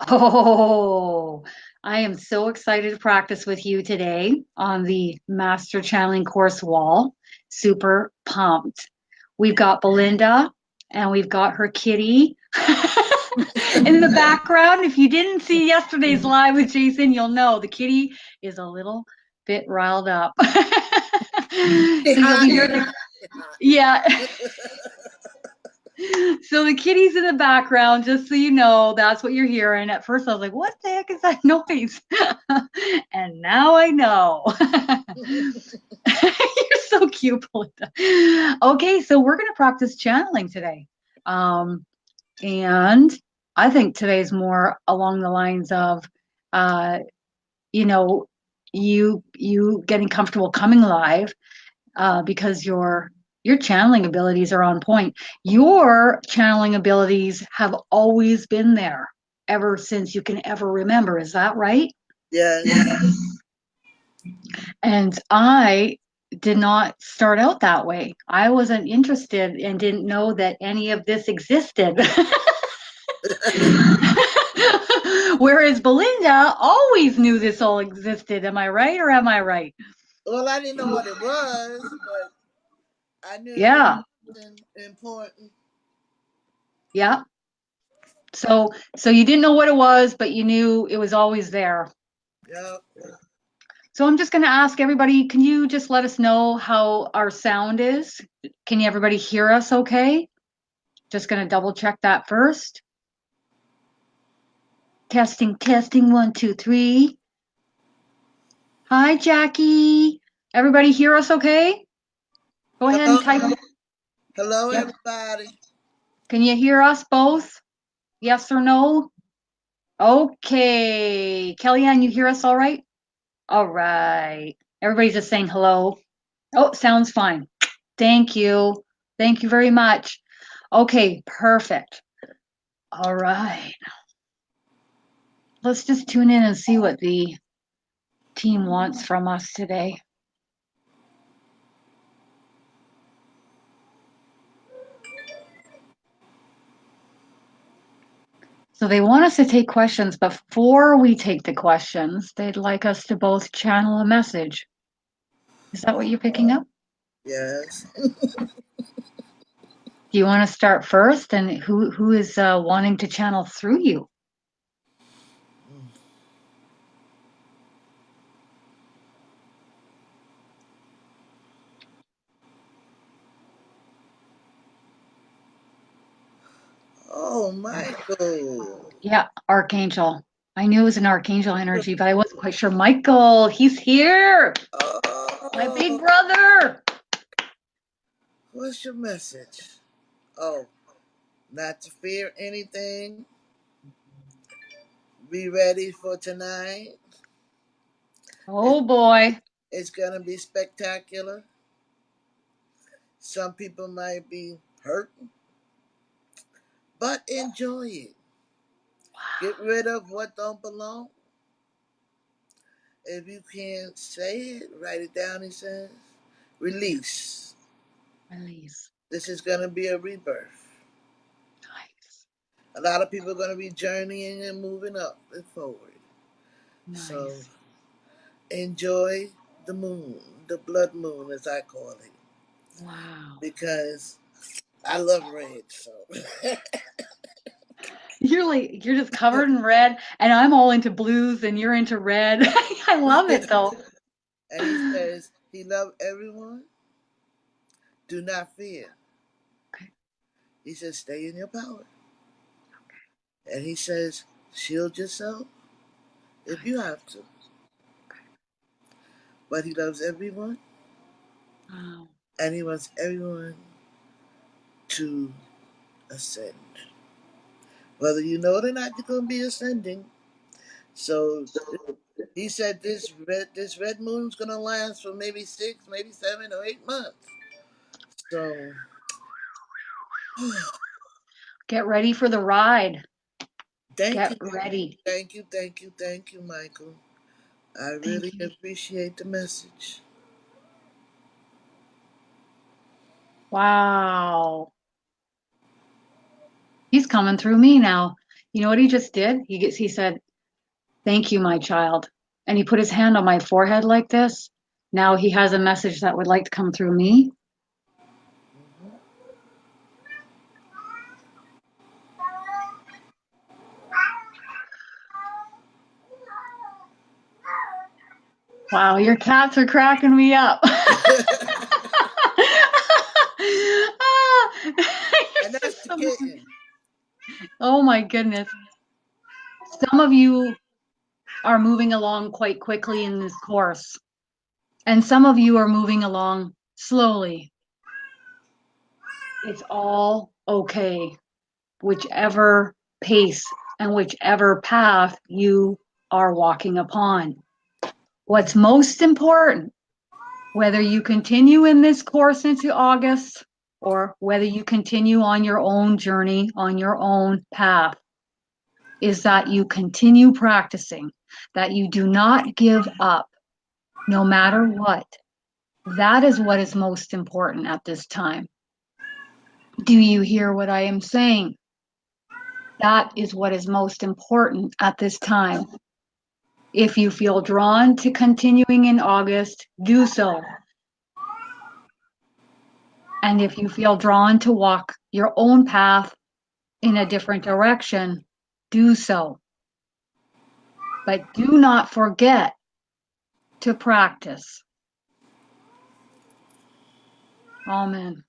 Oh, I am so excited to practice with you today on the Master Channeling course wall. Super pumped. We've got Belinda and we've got her kitty in the background. If you didn't see yesterday's live with Jason, you'll know the kitty is a little bit riled up. So you'll be hearing the, yeah. So the kitty's in the background, just so you know, that's what you're hearing. At first, I was like, what the heck is that noise? And now I know. You're so cute, Belinda. Okay, so we're going to practice channeling today. And I think today's more along the lines of, uh, you know, you getting comfortable coming live because your channeling abilities are on point. Your channeling abilities have always been there ever since you can ever remember. Is that right? Yes. And I did not start out that way. I wasn't interested and didn't know that any of this existed. Whereas Belinda always knew this all existed. Am I right or am I right? Well, I didn't know what it was, but I knew it was Yeah. something important. Yeah. So you didn't know what it was, but you knew it was always there. Yep. So I'm just going to ask everybody, can you just let us know how our sound is? Can you everybody hear us okay? Just going to double check that first. Testing, testing, 1, 2, 3. Hi, Jackie. Everybody hear us okay? Go ahead and Hello, type. hello, Yep. everybody. Can you hear us both? Yes or no? Okay. Kellyanne, you hear us all right? All right. Everybody's just saying hello. Oh, sounds fine. Thank you. Thank you very much. Okay, perfect. All right. Let's just tune in and see what the team wants from us today. So they want us to take questions. Before we take the questions, they'd like us to both channel a message. Is that what you're picking up? Yes. Do you want to start first? And who is wanting to channel through you? Oh, Michael. Yeah, Archangel. I knew it was an Archangel energy, but I wasn't quite sure. Michael, he's here. My big Oh, brother. what's your message? Oh, not to fear anything. Be ready for tonight. It, Oh boy. it's going to be spectacular. Some people might be hurt, but enjoy it. Get rid of what don't belong. If you can't say it, write it down, he says. Release. Release. This is going to be a rebirth. Nice. A lot of people are going to be journeying and moving up and forward. So Nice. enjoy the moon, the blood moon, as I call it, Wow. because I love red. So, You're just covered in red, and I'm all into blues, and you're into red. I love it though. and he says he loved everyone. Do not fear. Okay. He says stay in your power, and he says shield yourself if you Nice. have to. But he loves everyone, Wow. and he wants everyone to ascend. Whether you know it or not, you're going to be ascending. So he said this red moon's going to last for maybe 6, maybe 7 or 8 months. So Get ready for the ride. thank you, Get ready. thank you, thank you, thank you, Michael. I Thank really you. appreciate the message. Wow. He's coming through me now. You know what he just did? He said, "Thank you, my child." And he put his hand on my forehead like this. Now he has a message that would like to come through me. Wow, your cats are cracking me up. And that's the kitten. Oh my goodness. Some of you are moving along quite quickly in this course, and some of you are moving along slowly. It's all okay, whichever pace and whichever path you are walking upon. What's most important, whether you continue in this course into August or whether you continue on your own journey, on your own path, is that you continue practicing, that you do not give up no matter what. That is what is most important at this time. Do you hear what I am saying? That is what is most important at this time. If you feel drawn to continuing in August, do so. And if you feel drawn to walk your own path in a different direction, do so. But do not forget to practice. Amen.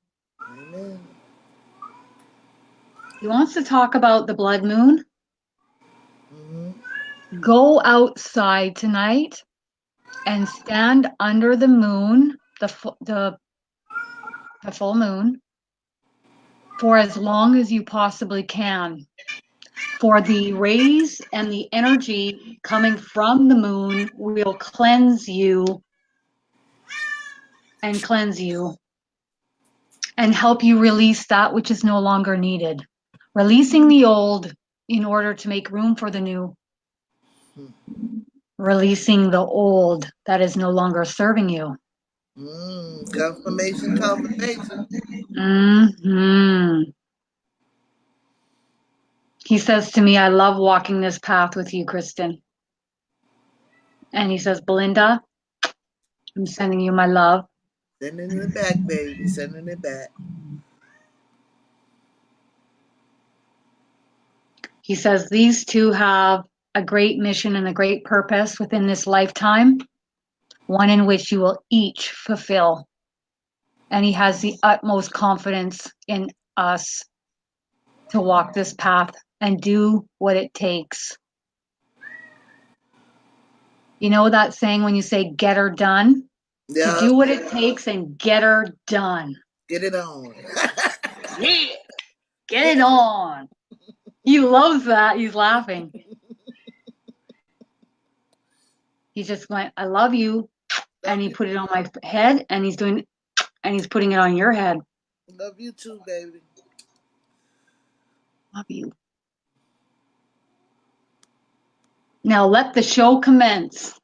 Amen. He wants to talk about the blood moon. Mm-hmm. Go outside tonight and stand under the moon, the full moon, for as long as you possibly can. For the rays and the energy coming from the moon will cleanse you and help you release that which is no longer needed. Releasing the old in order to make room for the new. Releasing the old that is no longer serving you. Confirmation. Mm-hmm. He says to me, I love walking this path with you, Kristen. And he says, Belinda, I'm sending you my love. Sending it back, baby. Sending it back. He says, these two have a great mission and a great purpose within this lifetime, one in which you will each fulfill. And he has the utmost confidence in us to walk this path and do what it takes. You know that saying when you say get her done? Yeah. To do what it takes and get her done. Get it on. Yeah. Get it on. He loves that. He's laughing. He just went, I love you. And he put it on my head and he's putting it on your head. Love you too, baby. Love you. Now let the show commence.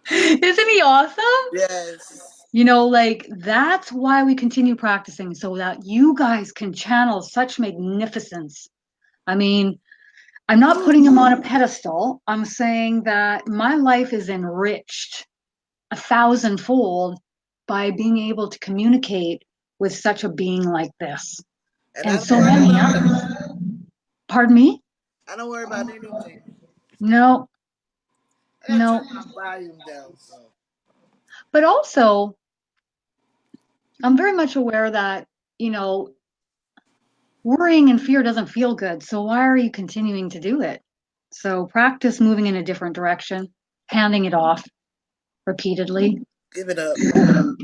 Isn't he awesome? Yes. You know, like that's why we continue practicing, so that you guys can channel such magnificence. I mean, I'm not putting him on a pedestal. I'm saying that my life is enriched 1,000-fold by being able to communicate with such a being like this. And so many others. Pardon me? I don't worry about anything. No. I gotta turn my volume down, so. But also, I'm very much aware that, you know, worrying and fear doesn't feel good. So why are you continuing to do it? So practice moving in a different direction, handing it off repeatedly. Give it up.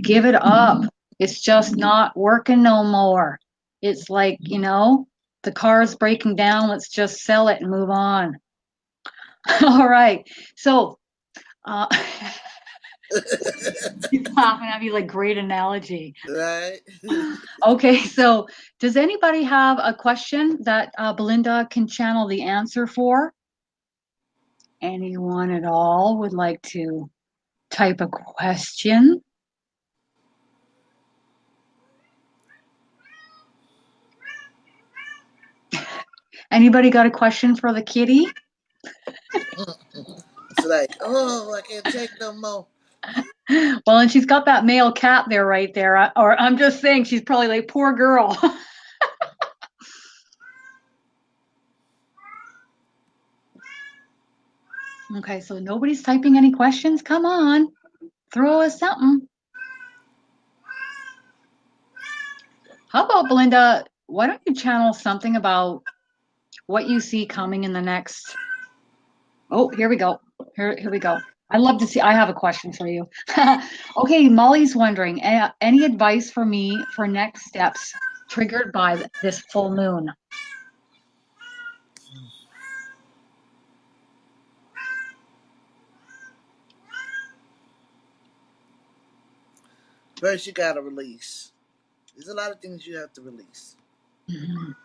Give it up. It's just not working no more. It's like, you know, the car's breaking down. Let's just sell it and move on. All right. So, he's laughing at me like great analogy. Right. Okay, so does anybody have a question that Belinda can channel the answer for? Anyone at all would like to type a question? Anybody got a question for the kitty? It's like, oh, I can't take no more. Well, and she's got that male cat there right there. Or I'm just saying, she's probably like, poor girl. Okay, so nobody's typing any questions. Come on, throw us something. How about Belinda? Why don't you channel something about what you see coming in the next? Oh, here we go. Here we go. I love to see. I have a question for you. Okay, Molly's wondering, any advice for me for next steps triggered by this full moon? First, you gotta release. There's a lot of things you have to release. Mhm.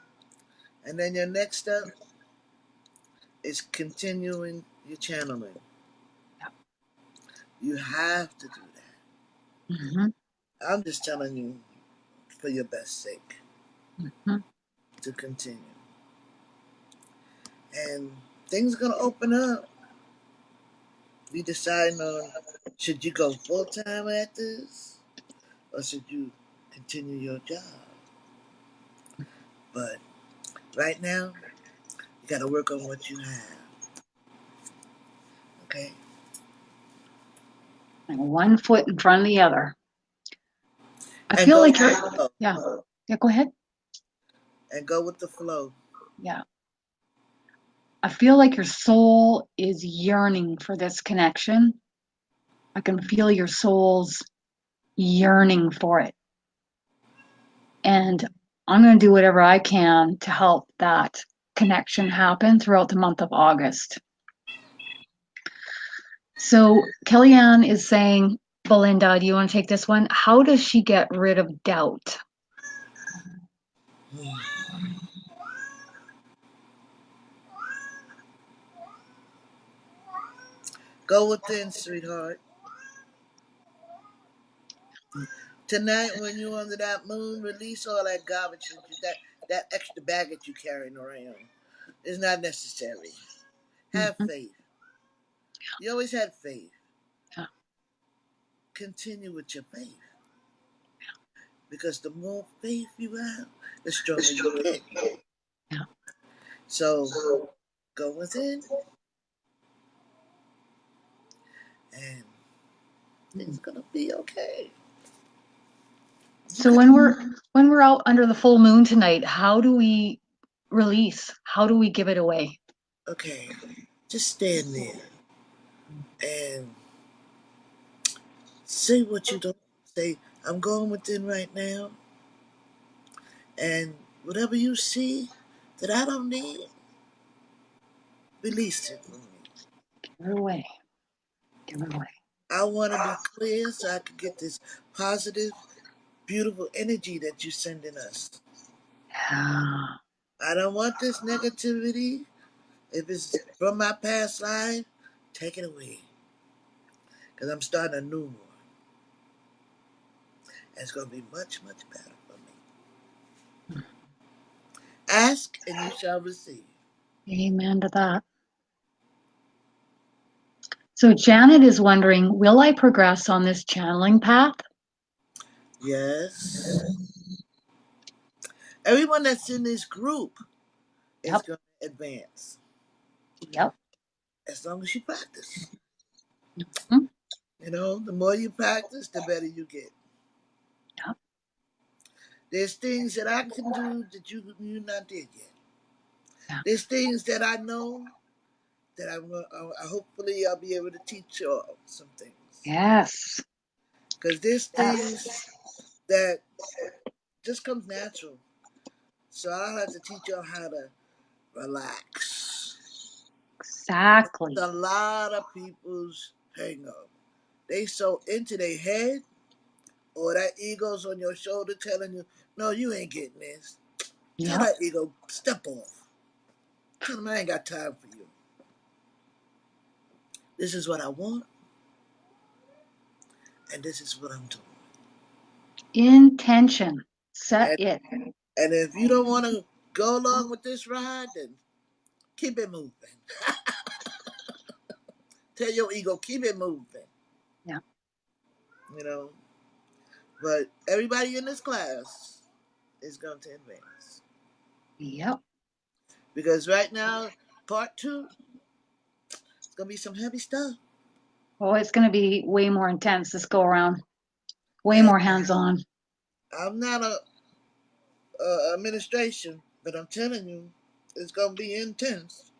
And then your next step is continuing your channeling. You have to do that. Mhm. I'm just telling you for your best sake Mhm. to continue. And things are gonna open up. You decide on should you go full time at this or should you continue your job. But right now, you gotta work on what you have. Okay? And one foot in front of the other. I And feel go like with you're, the flow. yeah. Yeah, go ahead. And go with the flow. Yeah. I feel like your soul is yearning for this connection. I can feel your soul's yearning for it. And I'm going to do whatever I can to help that connection happen throughout the month of August. So Kellyanne is saying, Belinda, do you want to take this one? How does she get rid of doubt? Go within, sweetheart. Tonight, when you're under that moon, release all that garbage, that extra baggage you're carrying around. It's not necessary. Have Mhm. faith. You always had faith. Yeah. Continue with your faith. Because the more faith you have, the stronger you get. Yeah. So go within and things are gonna be okay. So Okay. when we're out under the full moon tonight, how do we release? How do we give it away? Okay. Just stand there and say what you don't say. I'm going within right now, and whatever you see that I don't need, release it from me. Give it away. Give it away. I want to be clear so I can get this positive, beautiful energy that you're sending us. Yeah. I don't want this negativity. If it's from my past life, take it away. Because I'm starting a new one. And it's going to be much, much better for me. Ask and you shall receive. Amen to that. So Janet is wondering, will I progress on this channeling path? Yes. Everyone that's in this group is Yep. going to advance. Yep. As long as you practice. Mhm. You know, the more you practice, the better you get. Yep. There's things that I can do that you not did yet. Yeah. There's things that I know that hopefully I'll be able to teach you all some things. Yes. Because there's Yes. things that just comes natural. So I'll have to teach y'all how to relax. Exactly. A lot of people's hang up. They so into their head or that ego's on your shoulder telling you, no, you ain't getting this. Tell Yep. that ego, step off. Tell them I ain't got time for you. This is what I want, and this is what I'm doing. Intention. Set And, it. and if you don't want to go along with this ride, then keep it moving. Tell your ego, keep it moving. Yeah. You know, but everybody in this class is going to advance Yep. because right now, part two, it's gonna be some heavy stuff. Oh, it's going to be way more intense this go around. Way And more hands-on. I'm not a administration, but I'm telling you, it's gonna be intense.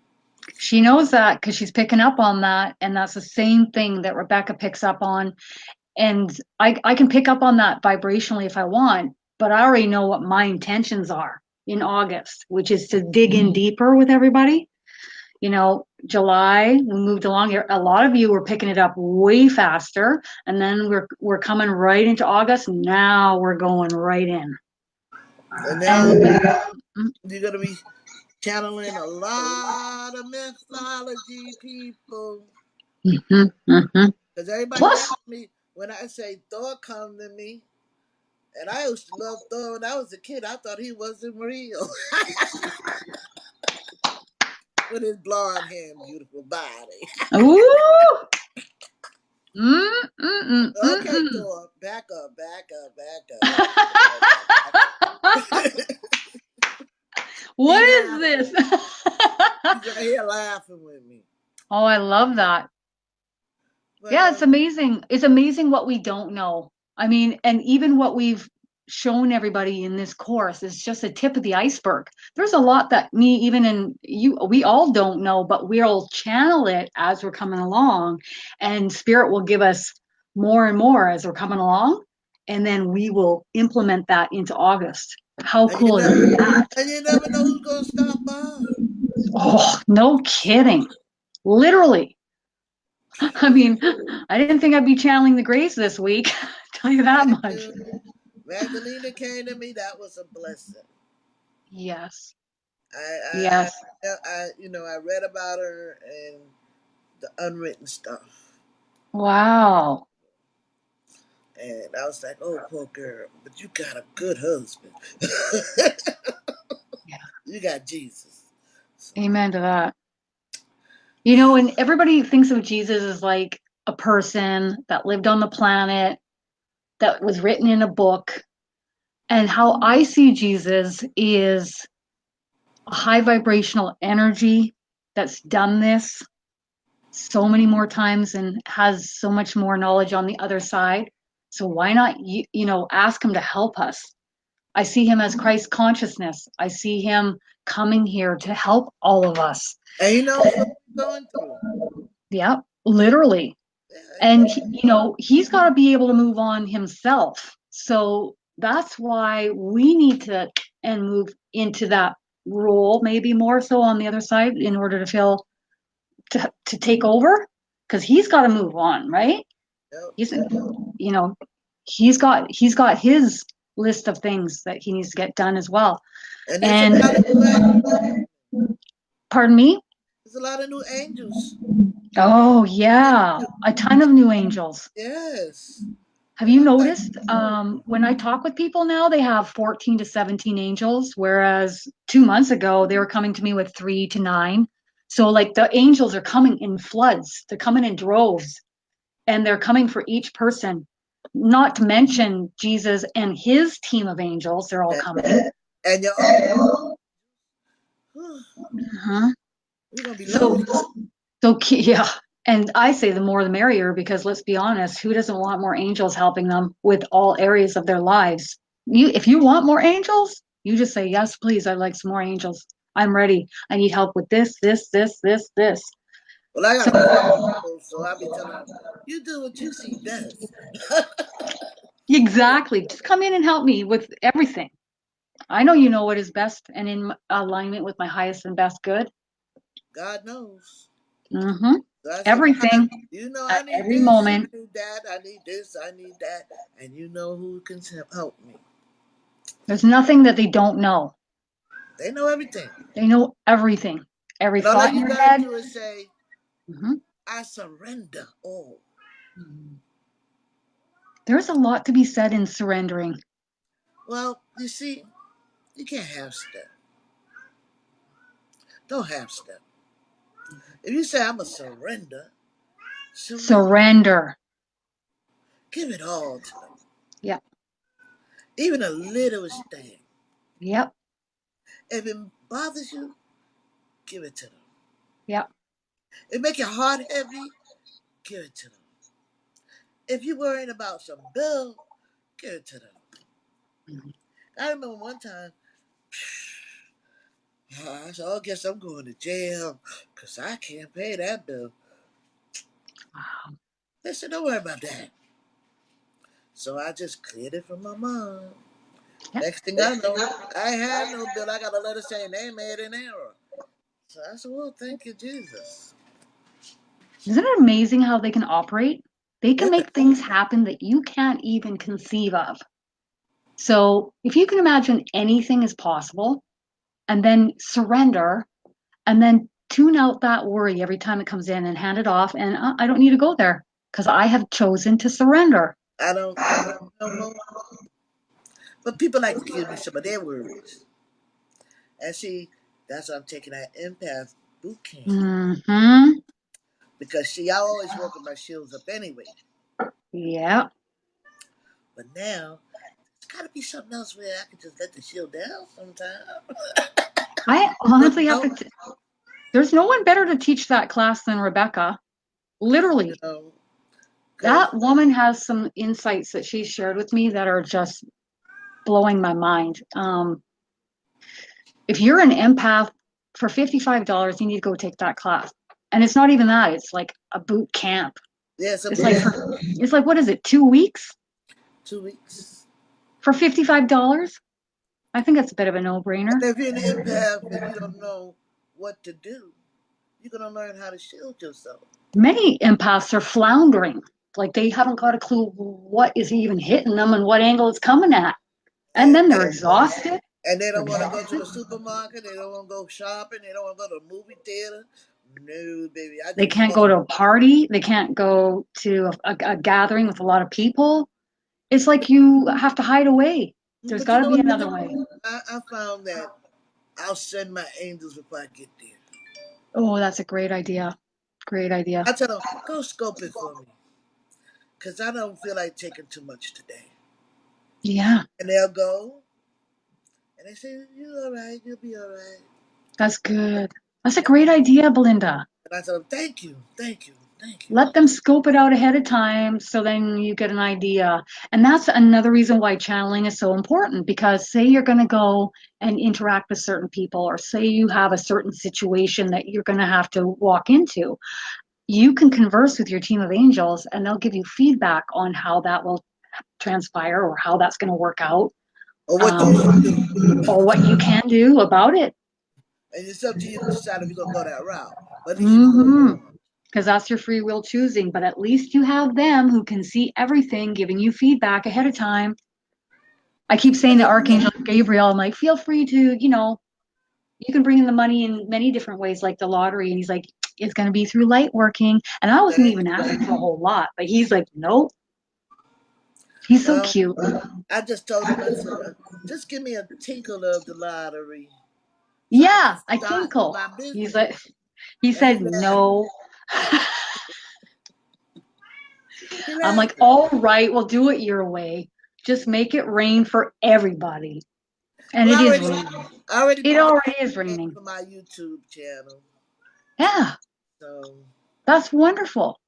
She knows that because she's picking up on that, and that's the same thing that Rebecca picks up on. And I can pick up on that vibrationally if I want, but I already know what my intentions are in August, which is to dig in deeper with everybody. You know, July, we moved along here. A lot of you were picking it up way faster, and then we're coming right into August. Now we're going right in. And now And you're gonna be channeling a lot of mythology people. mhm, mhm. Because everybody Plus, asks me when I say Thor come to me, and I used to love Thor when I was a kid. I thought he wasn't real. With his blonde hair and beautiful body. ooh, mm, mm, mm, mm, Okay, mm. Thor, back up, back up, back up. What He's is laughing. this? He's right here laughing with me. Oh, I love that. But Yeah, it's amazing. It's amazing what we don't know. I mean, and even what we've shown everybody in this course is just a tip of the iceberg. There's a lot that me, even in you, we all don't know, but we'll channel it as we're coming along, and Spirit will give us more and more as we're coming along, and then we will implement that into August. How and you cool is never that? and you never know who's gonna stop by. Oh, no kidding. Literally. I mean, I didn't think I'd be channeling the Grace this week. Tell you that Thank much. you. Magdalena came to me. That was a blessing. Yes. I, I, Yes. I read about her and the unwritten stuff, Wow. and I was like, "Oh, poor girl, but you got a good husband. Yeah. You got Jesus." So, Amen to that. You know, and everybody thinks of Jesus as like a person that lived on the planet, that was written in a book. And how I see Jesus is a high vibrational energy that's done this so many more times and has so much more knowledge on the other side. So why not, ask him to help us? I see him as Christ consciousness. I see him coming here to help all of us. and he knows what we're going through. Yeah, literally. Yeah, And, he's got to be able to move on himself. So that's why we need to and move into that role, maybe more so on the other side in order to feel to take over because he's got to move on, right? yeah. He's, you know, he's got his list of things that he needs to get done as well. And there's a And lot of new angels. pardon me? There's a lot of new angels. Oh yeah, a ton of new angels. Yes. Have And you I'm like, noticed when I talk with people now, they have 14 to 17 angels, whereas 2 months ago they were coming to me with 3 to 9. So like the angels are coming in floods, they're coming in droves, and they're coming for each person. Not to mention Jesus and his team of angels, they're all coming. and you're all, Uh-huh. we're gonna be So, loaded. yeah. And I say the more the merrier because let's be honest, who doesn't want more angels helping them with all areas of their lives? If you want more angels, you just say, yes, please, I'd like some more angels. I'm ready. I need help with this, this, this, this, this. Well, I got So, a few angels, so I'll be telling them, you do what you see best. exactly. Just come in and help me with everything. I know you know what is best and in alignment with my highest and best good. God knows. Mm-hmm. So I said, God, Everything you know I at need every this, I moment. need that, I need this, I need that, and you know who can help me. There's nothing that they don't know. They know everything. They know everything. Every And all thought in you your gotta head. do is say, Mhm. I surrender all. There's a lot to be said in surrendering. Well, you see, you can't have stuff. Don't half step. If you say I'm a surrender. Surrender. Give it all to them. Yep. Even the littlest thing. Yep. If it bothers you, give it to them. Yep. If it make your heart heavy, give it to them. If you're worrying about some bill, give it to them. Mhm. I remember one time, I said, oh, I guess I'm going to jail because I can't pay that bill. Wow. They said, don't worry about that. So I just cleared it from my mom. Yep. Next thing I know, I had no bill. I got a letter saying they made an error. So I said, well, thank you, Jesus. Isn't it amazing how they can operate? They can Yeah, make things happen that you can't even conceive of. So if you can imagine anything is possible and then surrender and then tune out that worry every time it comes in and hand it off, and I don't need to go there because I have chosen to surrender. I don't worry no more. But people like to give me some of their worries. And see, that's why I'm taking that empath boot camp. Mm-hmm. Because see, I always work with my shields up anyway. Yeah. But now, it's got to be something else where I can just let the shield down sometime. I You honestly have know? to. There's no one better to teach that class than Rebecca. You Literally. know? Because, That woman has some insights that she shared with me that are just blowing my mind. If you're an empath, for $55, you need to go take that class. And it's not even that, it's like a boot camp. yeah, it's a It's boot like camp. it's like what is it, 2 weeks 2 weeks. for $55? I think that's a bit of a no-brainer. And if you're an empath and you don't know what to do, you're going to learn how to shield yourself. Many empaths are floundering. Like they haven't got a clue what is even hitting them and what angle it's coming at. And And, then they're and, exhausted. and they They're don't want to go to exhausted. the supermarket. They don't want to go shopping. They don't want to go to a movie theater. No, baby. I They just can't go. go to a party. They can't go to a gathering with a lot of people. It's like you have to hide away. There's But got you to know be what? another way. I found that I'll send my angels before I get there. Oh, that's a great idea. Great idea. I tell them, go scope it for me. Because I don't feel like taking too much today. Yeah, And they'll go, and they say, you're all right. You'll be all right. that's good. That's a great idea, Belinda. And I tell them, thank you, thank you, thank you. Let them scope it out ahead of time so then you get an idea. And that's another reason why channeling is so important because say you're going to go and interact with certain people, or say you have a certain situation that you're going to have to walk into, you can converse with your team of angels and they'll give you feedback on how that will transpire or how that's going to work out, Or what you should do. or what you can do about it. And it's up to you to decide if you're going to go that route. But at least you know. Mm-hmm. Because that's your free will choosing. But at least you have them who can see everything, giving you feedback ahead of time. I keep saying to Archangel Gabriel, I'm like, feel free to, you can bring in the money in many different ways, like the lottery. And he's like, it's going to be through light working. And I wasn't even asking for a whole lot, but he's like, nope. He's so Well, cute. I just told him, I said, just give me a tinkle of the lottery so I can Yeah, I start tinkle. my He's business. like, he And he said laughed. no. He I'm like, laughed. all right, we'll do it your way. Just make it rain for everybody. And Well, it is raining. I already It put the already is name raining. for my YouTube channel. Yeah, So that's wonderful.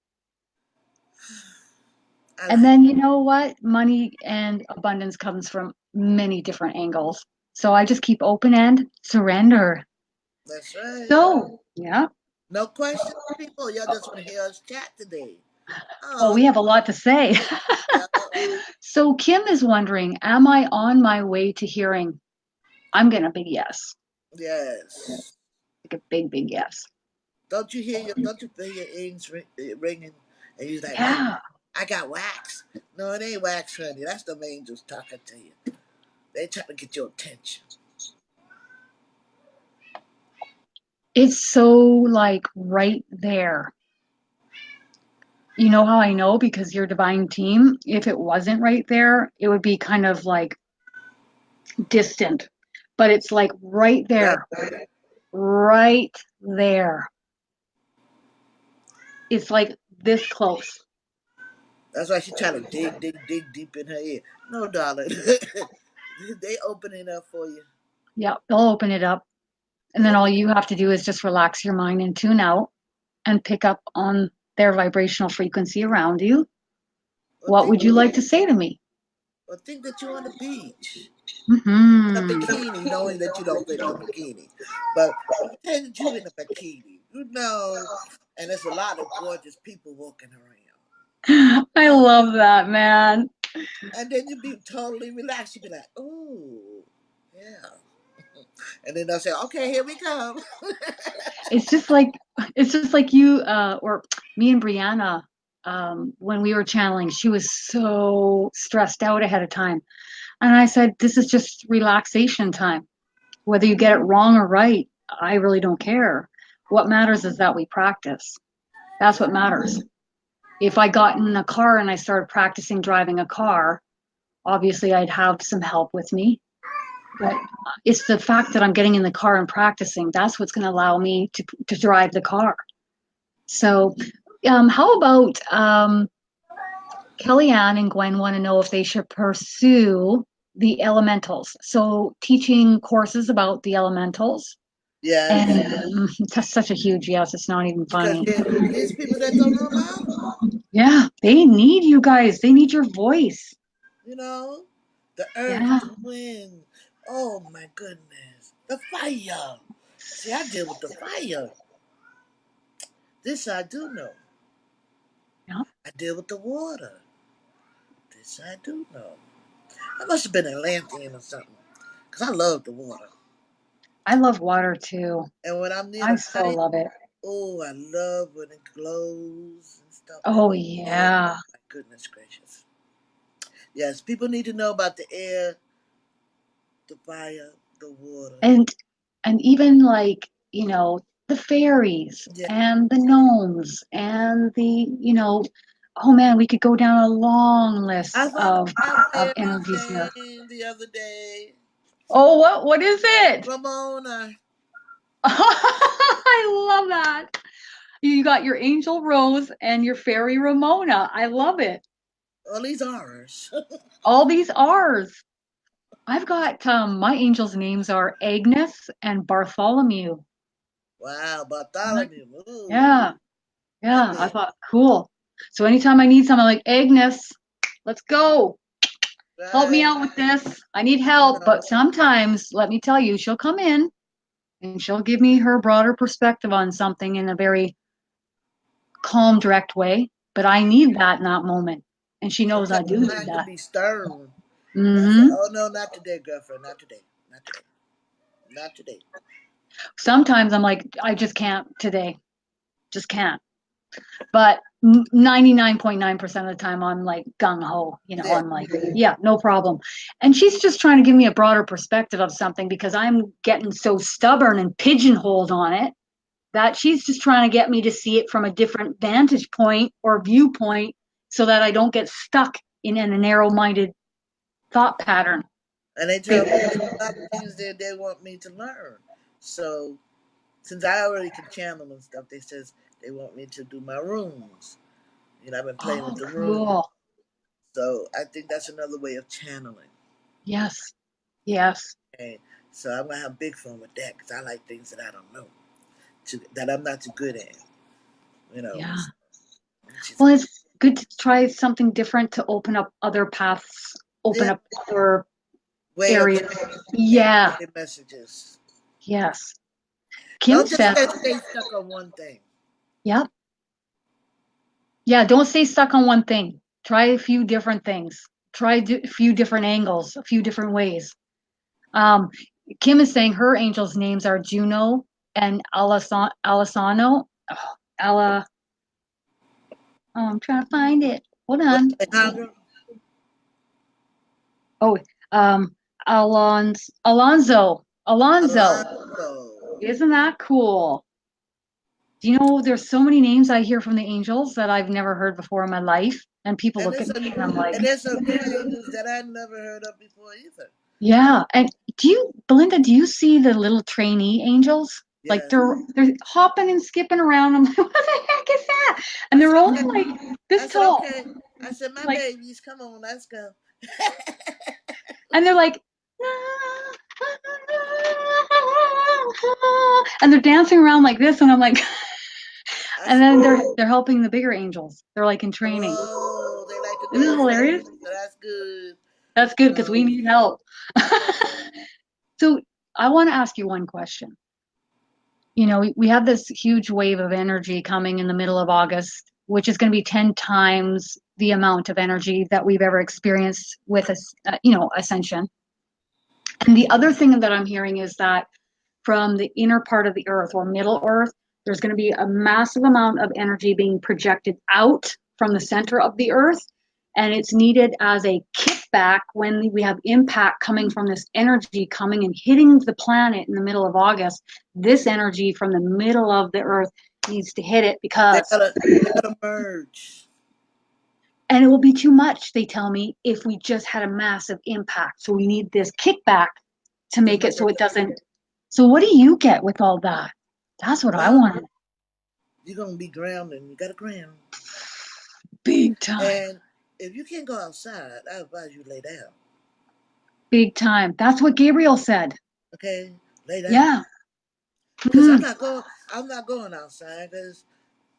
I And like then you know what? Money and abundance comes from many different angles. So I just keep open end, surrender. that's right. So, yeah. No questions, people. Y'all just want to hear us chat today. Well, Oh, we have a lot to say. yeah. So Kim is wondering, am I on my way to hearing? I'm getting a big yes. Yes. Like a big, big yes. Don't you feel your ears ringing? And you're like, oh, Yeah. I got wax. No, it ain't wax, honey. That's the angels talking to you. They trying to get your attention. It's so like right there. You know how I know? Because your divine team, if it wasn't right there, it would be kind of like distant. But it's like right That there. right there. It's like this close. That's why she trying to dig deep in her ear. No, darling. They open it up for you. Yeah, they'll open it up. And then Yep. all you have to do is just relax your mind and tune out and pick up on their vibrational frequency around you. Or What think, would you like to say to me? or think that you're on the beach in a Hmm. bikini, knowing that you don't fit the bikini. But pretend that you in a bikini, and there's a lot of gorgeous people walking around. I love that, man. And then you be totally relaxed. You be like, oh, yeah. And then they'll say, okay, here we come. It's just like it's just like you or me and Brianna when we were channeling, she was so stressed out ahead of time. And I said, this is just relaxation time. Whether you get it wrong or right, I really don't care. What matters is that we practice. That's Yep. what matters. If I got in a car and I started practicing driving a car, obviously I'd have some help with me. But it's the fact that I'm getting in the car and practicing. That's what's going to allow me to drive the car. So, how about Kellyanne and Gwen want to know if they should pursue the elementals? So, teaching courses about the elementals. And Yes. that's such a huge yes. It's not even Because funny. there's people that don't know about them. Yeah, they need you guys. They need your voice. You know, the earth, Yeah. the wind. Oh my goodness, the fire. See, I deal with the fire. This I do know. Yeah. I deal with the water. This I do know. I must have been Atlantean or something, cause I love the water. I love water too. And when I'm near I the so body, love it. oh, I love when it glows and stuff. Oh, Oh yeah. my goodness gracious. Yes, people need to know about the air, the fire, the water. And even like, the fairies Yeah, and the gnomes and oh man, we could go down a long list I found my of fairy's energies here. name the other day. Oh, what is it? Ramona. I love that. You got your angel Rose and your fairy Ramona. I love it. All these R's. All these R's. I've got my angels' names are Agnes and Bartholomew. Wow, Like, Bartholomew. Ooh, yeah, yeah. I heavy. thought cool. So anytime I need something like Agnes, let's go. Help me Right. out with this. I need You help. know, But sometimes, let me tell you, she'll come in and she'll give me her broader perspective on something in a very calm, direct way. But I need that in that moment. And she knows I sometimes do need mine can that. be stern. And I said, Hmm. oh no, not today, girlfriend. Not today. Not today. Not today. Sometimes I'm like, I just can't today. Just can't. But 99.9% of the time, I'm like gung ho. Yeah. I'm like, yeah, no problem. And she's just trying to give me a broader perspective of something because I'm getting so stubborn and pigeonholed on it that she's just trying to get me to see it from a different vantage point or viewpoint so that I don't get stuck in a narrow minded thought pattern. And they tell me there's a lot of things that they want me to learn. So since I already can channel and stuff, they says they want me to do my rooms. I've been playing with Oh, the room. cool. So I think that's another way of channeling. Yes. Yes. Okay. So I'm gonna have big fun with that because I like things that I don't know, that I'm not too good at. You know, Yeah. she's Well, gonna it's good to try something different to open up other paths, open yeah up other way of areas. and Yeah. getting messages. Yes. Kim Don't just said, stay stuck on one thing. yeah. Yeah. Don't stay stuck on one thing. Try a few different things. Try a few different angles, a few different ways. Um, Kim is saying her angels' names are Juno and Alisano. Oh, Ala. Oh, I'm trying to find it. Hold What on. Alejandro? Oh, um, Alonzo. Alonso. Isn't that cool? Do you know there's so many names I hear from the angels that I've never heard before in my life? And people And look there's at some me and I'm like, and there's some new angels that I never heard of before either. yeah. And Belinda, do you see the little trainee angels? Like Yes. they're hopping and skipping around. I'm like, what the heck is that? And I they're said, only okay. like I this said, tall. okay. I said, my Like, babies, come on, let's go. and they're like, and they're dancing around like this, and I'm like, I and said, then they're helping the bigger angels. They're like in training. oh, they like to Isn't it dance like hilarious? me, so that's good. That's good because we So, need help. So I want to ask you one question. You know, we have this huge wave of energy coming in the middle of August, which is going to be 10 times the amount of energy that we've ever experienced with us, ascension. And the other thing that I'm hearing is that from the inner part of the earth or middle earth, there's going to be a massive amount of energy being projected out from the center of the earth. And it's needed as a kickback when we have impact coming from this energy coming and hitting the planet in the middle of August. This energy from the middle of the earth needs to hit it because, they gotta merge. and it will be too much, they tell me, if we just had a massive impact. So we need this kickback to To make it so merge. it doesn't. So what do you get with all that? That's what I Well, want. you're gonna be grounding. You gotta ground. Big time. And if you can't go outside, I advise you lay down. Big time. That's what Gabriel said. Okay, lay down. Yeah. Cause Mhm. I'm not going outside. Cause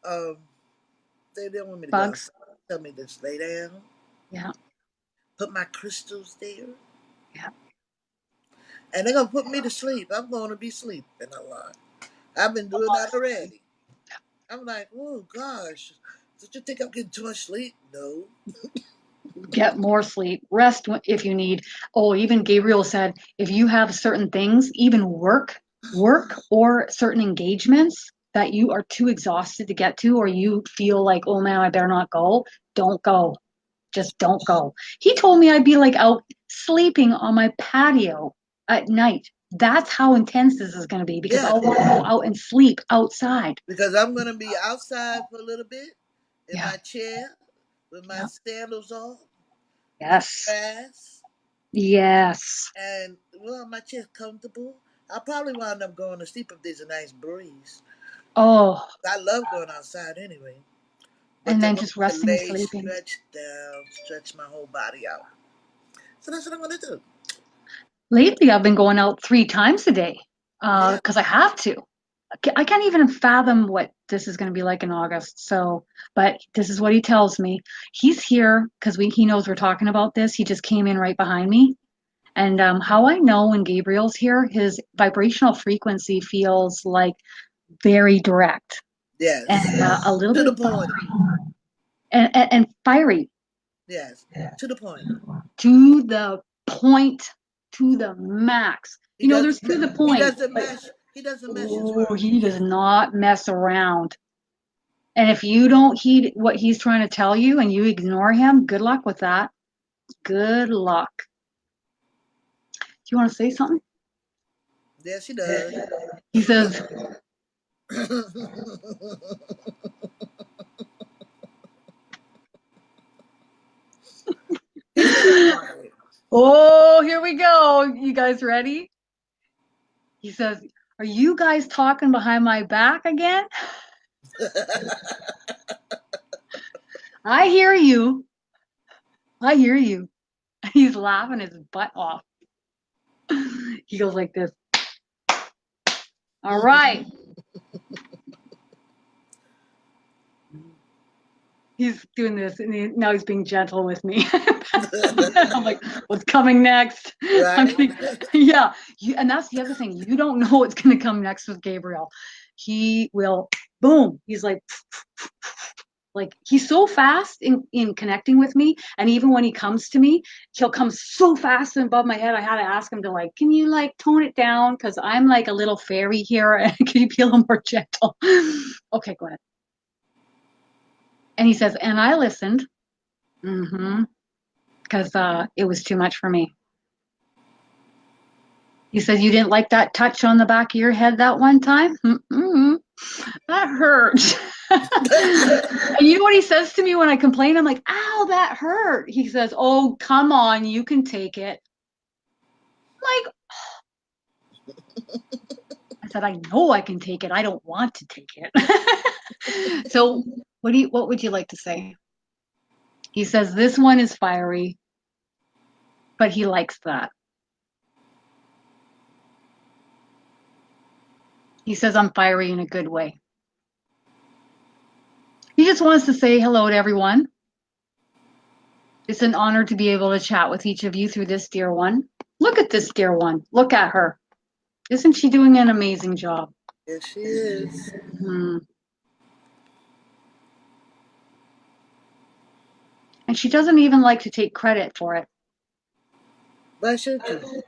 um, they didn't want me to go Bugs. outside. Tell me to just lay down. Yeah. Put my crystals there, Yeah. and they're gonna put me to sleep. I'm going to be sleeping a lot. I've been doing that already. I'm like, oh gosh, did you think I'm getting too much sleep? No. Get more sleep. Rest if you need. Oh, even Gabriel said if you have certain things, even work or certain engagements that you are too exhausted to get to, or you feel like, oh man, I better not go, don't go. Just don't go. He told me I'd be like out sleeping on my patio at night. That's how intense this is going to be because Yeah, I'll want to go out and sleep outside. because I'm gonna be outside for a little bit in Yeah. my chair with my Yeah. sandals on in the Yes. grass, Yes. and well, my chair's comfortable. I'll probably wind up going to sleep if there's a nice breeze. Oh, I love going outside anyway. But and then then when just I resting and lay, sleeping. stretch down, stretch my whole body out. So that's what I'm gonna do. Lately, I've been going out 3 times a day Yeah, because I have to. I can't even fathom what this is going to be like in August. So, but this is what he tells me. He's here because he knows we're talking about this. He just came in right behind me. And how I know when Gabriel's here, his vibrational frequency feels like very direct yes, and a little to bit the point. fiery and fiery Yes, to the point. to the point, to the max. He You know, doesn't. there's to the He point, doesn't but mesh. He doesn't mesh his oh, he words. does not mess around. And if you don't heed what he's trying to tell you and you ignore him, good luck with that. Good luck. Do you want to say something? Yes, he does. He says, He's very quiet. oh, here we go. You guys ready? He says, are you guys talking behind my back again? I hear you. I hear you. He's laughing his butt off. He goes like this. All right. He's doing this, and now he's being gentle with me. I'm like, what's coming next? I'm Right? like, yeah. And that's the other thing. You don't know what's going to come next with Gabriel. He will, boom. He's like he's so fast in connecting with me, and even when he comes to me, he'll come so fast and above my head. I had to ask him to like, can you like tone it down because I'm like a little fairy here, and can you be a little more gentle? Okay, go ahead. And he says, and I listened, because it was too much for me. He said, you didn't like that touch on the back of your head that one time? Mm-mm. That hurt. And you know what he says to me when I complain? I'm like, ow, that hurt. He says, oh, come on, you can take it. I'm like, I said, I know I can take it. I don't want to take it. So what would you like to say? He says this one is fiery, but he likes that. He says I'm fiery in a good way. He just wants to say hello to everyone. It's an honor to be able to chat with each of you through this dear one. Look at this dear one. Look at her. Isn't she doing an amazing job? Yes, she is. Hmm. And she doesn't even like to take credit for it. Why should you?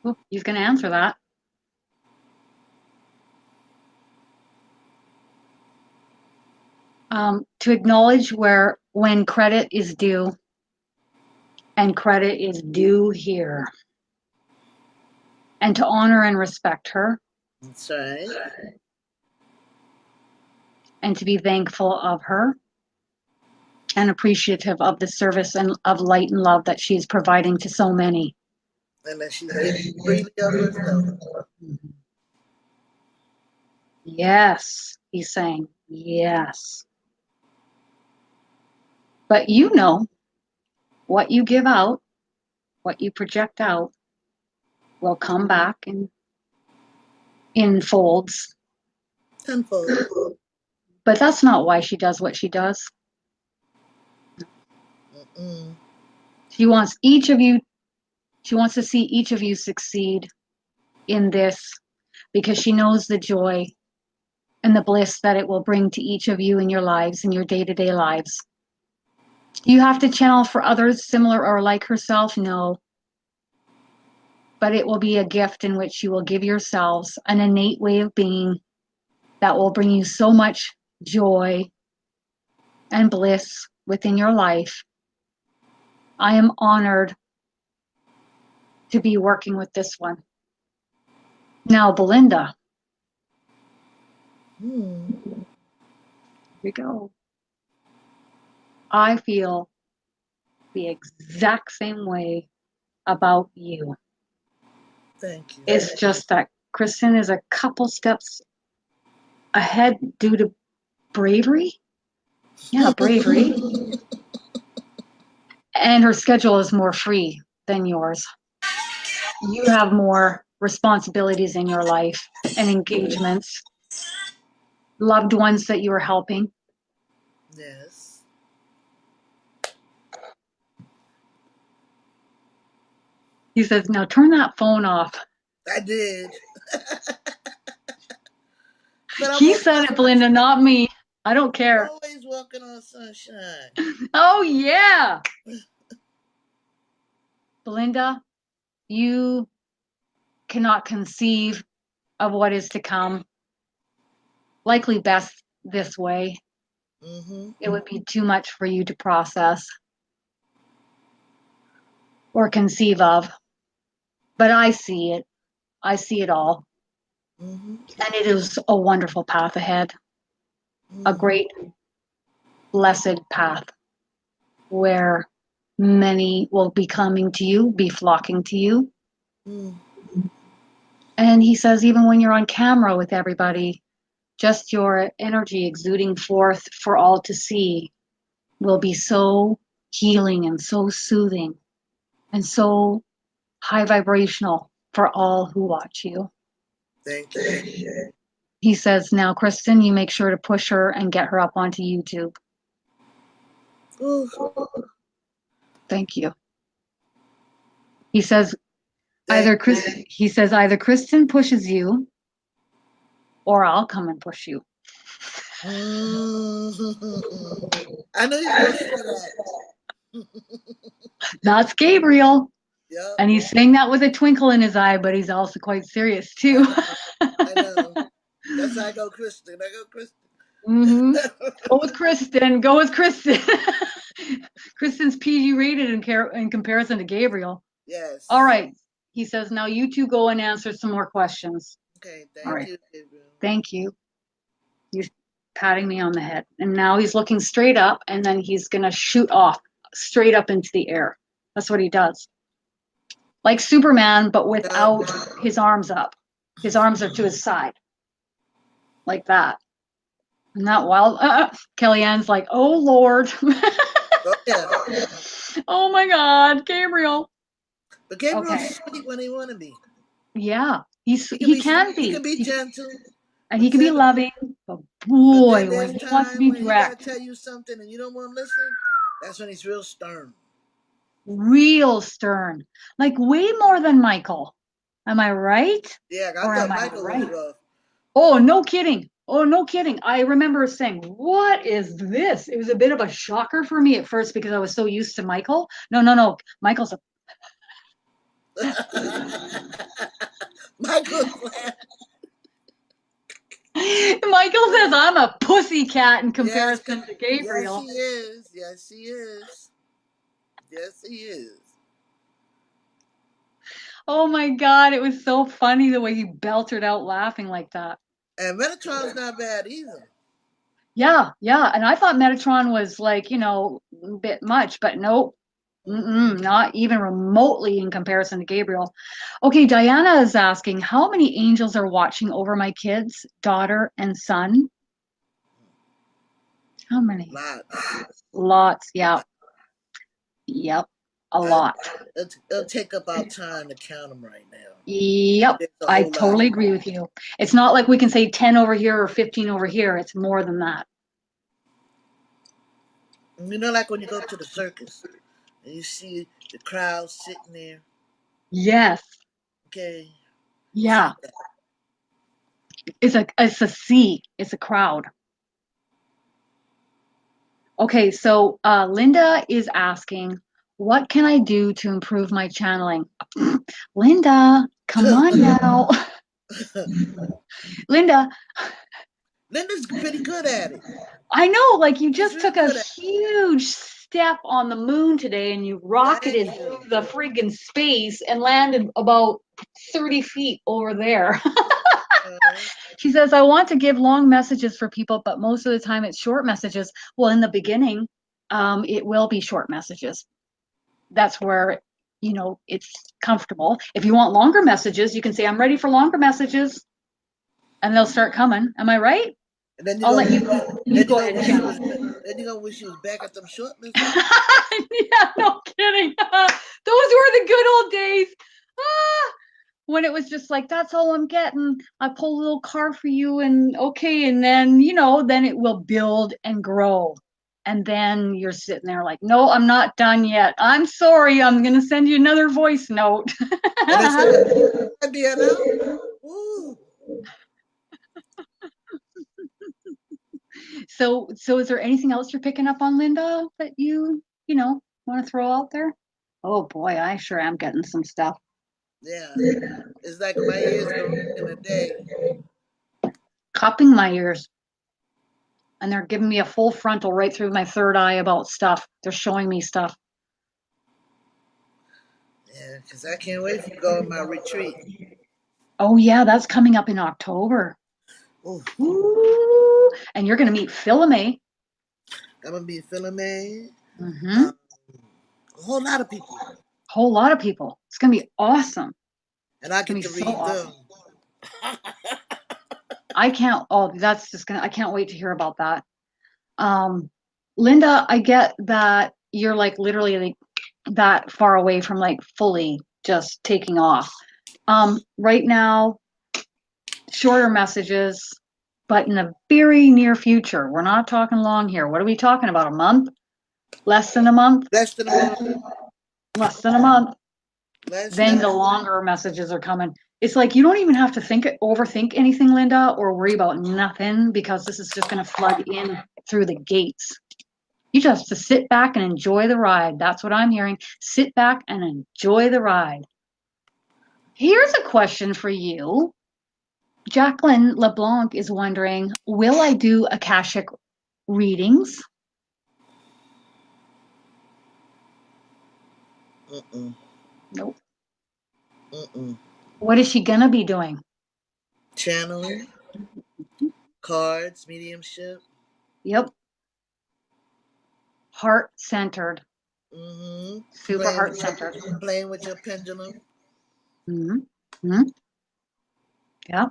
Oh, he's going to answer that. To acknowledge when credit is due, and credit is due here, and to honor and respect her, That's right. and to be thankful of her and appreciative of the service and of light and love that she's providing to so many. And that she's giving freely of herself. Yes, he's saying, yes. But you know, what you give out, what you project out, will come back in folds. Tenfold. But that's not why she does what she does. Mm-mm. She wants to see each of you succeed in this because she knows the joy and the bliss that it will bring to each of you in your lives, in your day-to-day lives. Do you have to channel for others similar or like herself? No. But it will be a gift in which you will give yourselves an innate way of being that will bring you so much joy and bliss within your life. I am honored to be working with this one. Now, Belinda. Here we go. I feel the exact same way about you. Thank you. It's just that Kristen is a couple steps ahead due to bravery. Yeah, bravery. And her schedule is more free than yours. You have more responsibilities in your life and engagements, loved ones that you are helping. Yes. He says, now turn that phone off. I did. But I'm He said it, Belinda, not me. I don't care. always walking on sunshine. Oh, yeah. Belinda, you cannot conceive of what is to come. Likely best this way. Mm-hmm. It would be too much for you to process or conceive of. But I see it. I see it all. Mm-hmm. And it is a wonderful path ahead. Mm-hmm. A great, blessed path where many will be coming to you, be flocking to you. Mm-hmm. And he says, even when you're on camera with everybody, just your energy exuding forth for all to see will be so healing and so soothing and so high vibrational for all who watch you. Thank you. He says, now, Kristen, you make sure to push her and get her up onto YouTube. Ooh. Thank you. He says, either Kristen pushes you or I'll come and push you. Mm-hmm. I know you're going to say that. That's Gabriel. Yep. And he's saying that with a twinkle in his eye, but he's also quite serious too. I know. That's how I go, Kristen. I go, Kristen. Mm-hmm. Go with Kristen. Go with Kristen. Kristen's PG rated in comparison to Gabriel. Yes. All right. He says, now you two go and answer some more questions. Okay. All Thank right. you, Gabriel. Thank you. He's patting me on the head. And now he's looking straight up and then he's going to shoot off straight up into the air. That's what he does. like Superman, but without his arms up. His arms are to his side, like that. Isn't that wild? Kellyanne's like, oh Lord. Oh yeah. Oh my God, Gabriel. But Gabriel's Okay. sweet when he want to be. Yeah, He can he be can he can be. be gentle, And he but can be then loving, but but then boy, when there's he wants to time be when he gotta direct, tell you something and you don't want to listen. That's when he's real stern. real stern, like way more than Michael. Am I right? Yeah, I Or am thought I Michael was right? rough. Oh, no kidding. Oh, no kidding. I remember saying, what is this? It was a bit of a shocker for me at first because I was so used to Michael. No, no, no. Michael's a Michael's laughing. Michael says I'm a pussy cat in Yes, comparison to yes, he Gabriel. is. Yes, he is. Yes, he is. Oh my God, it was so funny the way he belted out laughing like that. And Metatron's not bad either. Yeah, yeah. And I thought Metatron was like, a bit much, but nope. Not even remotely in comparison to Gabriel. Okay, Diana is asking, how many angels are watching over my kids, daughter and son? How many? Lots. Lots. Yeah. Yep. A I, lot. it'll take up our time to count them right now. Yep. There's a I whole lot totally of agree with you. It's not like we can say 10 over here or 15 over here. It's more than that. them. You know, like when you go to the circus and you see the crowd sitting there. Yes. Okay, it's Yeah. like that. It's a sea. It's a crowd. Okay, so Linda is asking, what can I do to improve my channeling? Linda, come on now. Linda, Linda's pretty good at it. I know, like you She's just real took a good at huge step on the moon today and you it. Thank rocketed through you. the friggin' space and landed about 30 feet over there. Uh, She says, I want to give long messages for people, but most of the time it's short messages. Well, in the beginning, it will be short messages. That's where it's comfortable. If you want longer messages, you can say I'm ready for longer messages and they'll start coming. Am I right? and then you're I'll gonna let wish you go ahead and channel. then you're gonna wish you was back at them short messages. Yeah, no kidding. Those were the good old days. Ah, when it was just like, that's all I'm getting. I pull a little car for you and okay, and then then it will build and grow. And then you're sitting there like, no, I'm not done yet. I'm sorry. I'm going to send you another voice note. And it's gonna be an hour. Ooh. So is there anything else you're picking up on, Linda, that want to throw out there? Oh boy, I sure am getting some stuff. Yeah. It's like my ears gonna ring in a day. Cupping my ears. And they're giving me a full frontal right through my third eye about stuff. They're showing me stuff. Yeah, because I can't wait to go on my retreat. Oh yeah, that's coming up in October. Ooh. Ooh. And you're going to meet Philome. I'm gonna be Philomene. Mm-hmm. Um, a whole lot of people. Whole lot of people. It's going to be awesome. And I It's going get to to be so read them. awesome. I can't. Oh, that's just gonna. I can't wait to hear about that. Um, Linda, I get that you're like literally like that far away from like fully just taking off. Right now, shorter messages, but in the very near future, we're not talking long here. What are we talking about? A month? Less than a month? Less than a month. Less than a month. Less Then than the a month. longer messages are coming. It's like you don't even have to overthink anything, Linda, or worry about nothing because this is just going to flood in through the gates. You just have to sit back and enjoy the ride. That's what I'm hearing. Sit back and enjoy the ride. Here's a question for you. Jacqueline LeBlanc is wondering, will I do Akashic readings? Mm-mm. Nope. Mm-mm. What is she going to be doing? Channeling, cards, mediumship. Yep. Heart centered. Mm-hmm. Super heart centered. Playing with your pendulum. Hmm. Hmm. Yeah.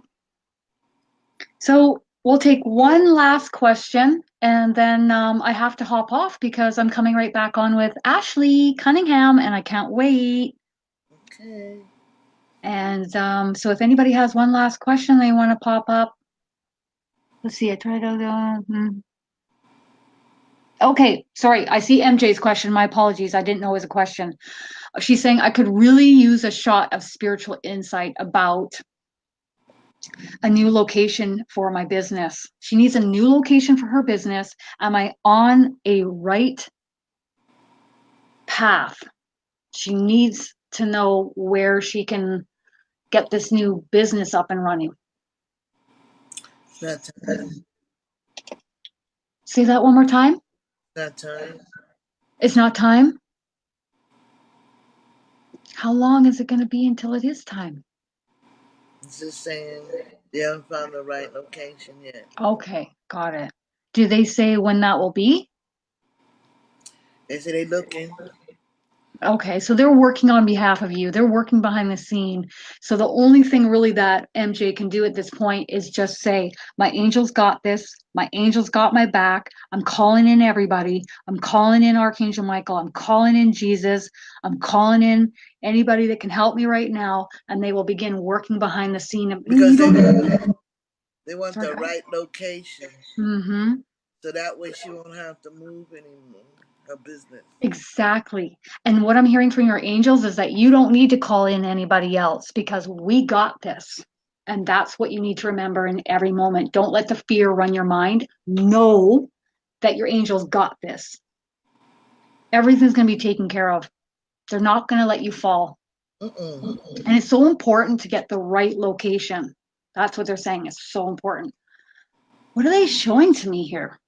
So we'll take one last question and then I have to hop off because I'm coming right back on with Ashley Cunningham and I can't wait. Okay. And so if anybody has one last question they want to pop up, let's see. I tried to Okay, sorry. I see MJ's question. My apologies. I didn't know it was a question. She's saying I could really use a shot of spiritual insight about a new location for my business. She needs a new location for her business. Am I on a right path? She needs to know where she can get this new business up and running. It's not time. Say that one more time. Not time. It's not time. How long is it going to be until it is time? It's just saying they haven't found the right location yet. Okay, got it. Do they say when that will be? They say they looking. Okay, so they're working on behalf of you. They're working behind the scene. So the only thing really that MJ can do at this point is just say, my angels got this. My angels got my back. I'm calling in everybody. I'm calling in Archangel Michael. I'm calling in Jesus. I'm calling in anybody that can help me right now. And they will begin working behind the scene. You Because don't. they want Sorry. the right location. Mm-hmm. So that way she won't have to move anymore. Her business. Exactly. And what I'm hearing from your angels is that you don't need to call in anybody else because we got this. And that's what you need to remember in every moment. Don't let the fear run your mind. Know that your angels got this. Everything's going to be taken care of. They're not going to let you fall. Mm-mm. And it's so important to get the right location. That's what they're saying. It's so important. What are they showing to me here?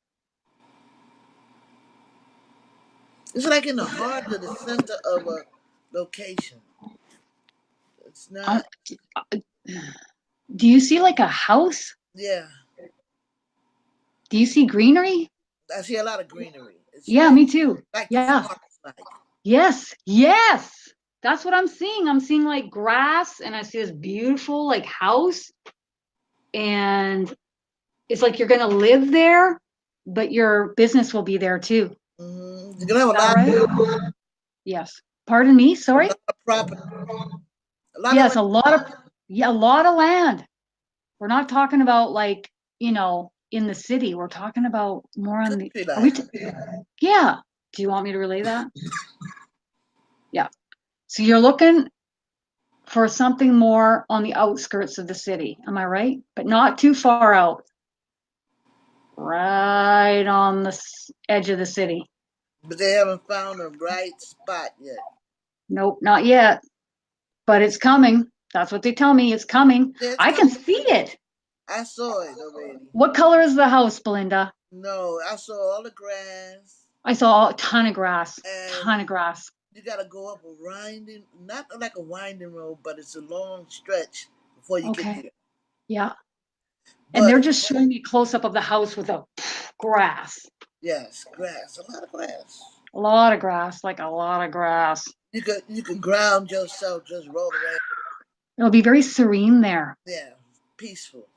It's like in the heart of the center of a location. It's Uh, not. do you see like a house? Yeah, Do you see greenery? I see a lot of greenery. It's Yeah, me too. like the Yeah. park, like. Yes, yes. That's what I'm seeing. I'm seeing like grass and I see this beautiful like house and it's like you're gonna live there, but your business will be there too. Is You're gonna have that right? Yes. Pardon me, a sorry? lot of property, a lot of Yes, land. a lot of yeah, a lot of land. We're not talking about like, in the city. We're talking about more on the Country are we life. yeah. Do you want me to relay that? Yeah. So you're looking for something more on the outskirts of the city. Am I right? But not too far out. Right on the edge of the city. But they haven't found the right spot yet. Nope, not yet. But it's coming. That's what they tell me. It's coming. It's I coming. can see it. I saw it already. What color is the house, Belinda? No, I saw all the grass, I saw a ton of grass. and Ton of grass. you got to go up a winding, not like a winding road, but it's a long stretch before you get Okay. there. Yeah. And But they're just showing me a close up of the house with a grass. yes, grass, a lot of grass. A lot of grass, like a lot of grass. You could ground yourself, just roll around. It'll be very serene there. Yeah, peaceful.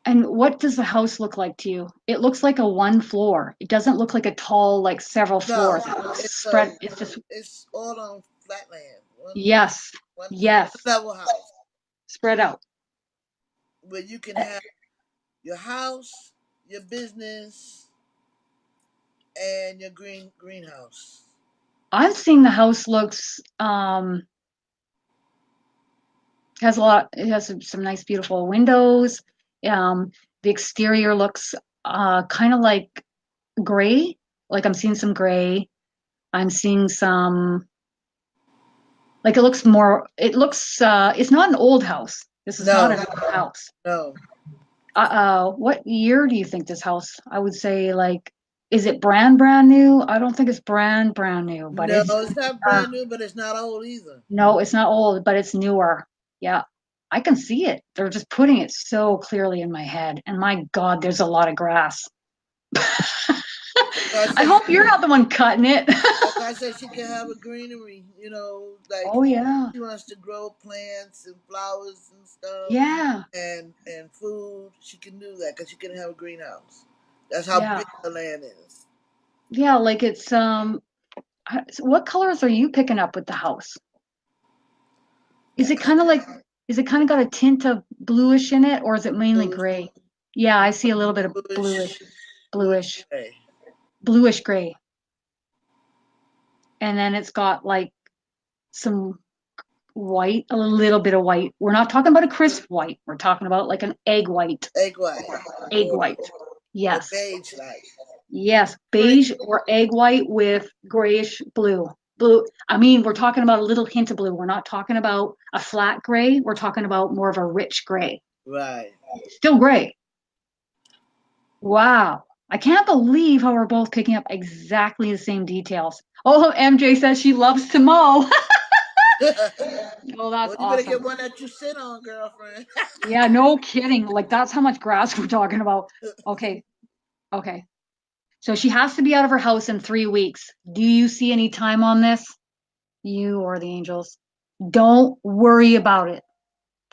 And what does the house look like to you? It looks like a one floor. It doesn't look like a tall, like several No, floors. It looks it's spread. It's just, it's all on flat land. yes, One yes, level house spread out. where you can have your house, your business, and your greenhouse. I'm seeing the house looks, has a lot, it has some nice, beautiful windows. Um, the exterior looks kind of like gray. Like I'm seeing some gray. I'm seeing some, like it's not an old house. This is not No, an old house. no, What year do you think this house? I would say like, is it brand new? I don't think it's brand new, but no. it's It's not brand new, but it's not old either. no, it's not old, but it's newer. Yeah, I can see it. They're just putting it so clearly in my head. And my God, there's a lot of grass. I I said, hope you're not the one cutting it. like I said, she can have a greenery, like Oh yeah. she wants to grow plants and flowers and stuff Yeah. and food. She can do that because she can have a greenhouse. That's how Yeah. big the land is. Yeah, like it's what colors are you picking up with the house? Is it kind of like is it kind of got a tint of bluish in it or is it mainly Bluish, gray? Yeah, I see a little bit of bluish, bluish, bluish bluish, gray. bluish gray. And then it's got like some white, a little bit of white. We're not talking about a crisp white. We're talking about like an egg white. Egg white Egg white. or Yes. beige like. Yes, Great. beige or egg white with grayish blue. Blue, I mean, we're talking about a little hint of blue. We're not talking about a flat gray. We're talking about more of a rich gray. Right. Still gray. Wow. I can't believe how we're both picking up exactly the same details. Oh, MJ says she loves to mow. Oh, that's Well, you better awesome. get one that you sit on, girlfriend. Yeah, no kidding. Like that's how much grass we're talking about. Okay. Okay. So she has to be out of her house in 3 weeks. Do you see any time on this? You or the angels. Don't worry about it.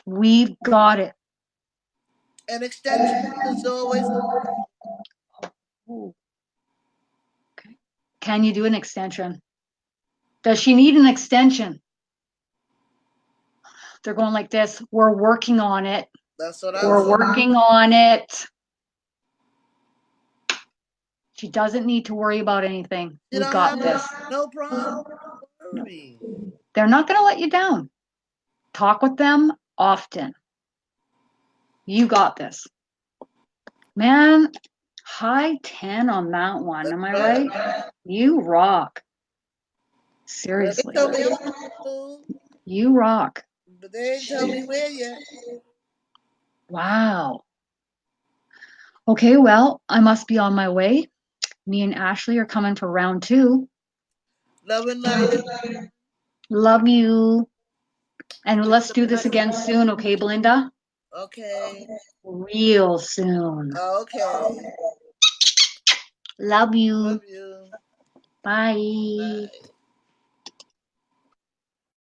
We've got it. An extension is always Ooh, okay. Can you do an extension? Does she need an extension? They're going like this. We're working on it. that's what I'm We're saying. working on it. She doesn't need to worry about anything. You We've don't got have this. no problem worrying. They're not going to let you down. Talk with them often. You got this. Man, high 10 on that one. That's Am I right. right? You rock. Well, they Seriously. told me I'm cool, You rock. but they ain't tell me where yet. Wow. Okay, well, I must be on my way. Me and Ashley are coming for round two. Love and light. Love you. And Peace let's and do this blessings. again soon, okay, Belinda? Okay. Real soon. Okay. Love Love you. you. Bye. Bye.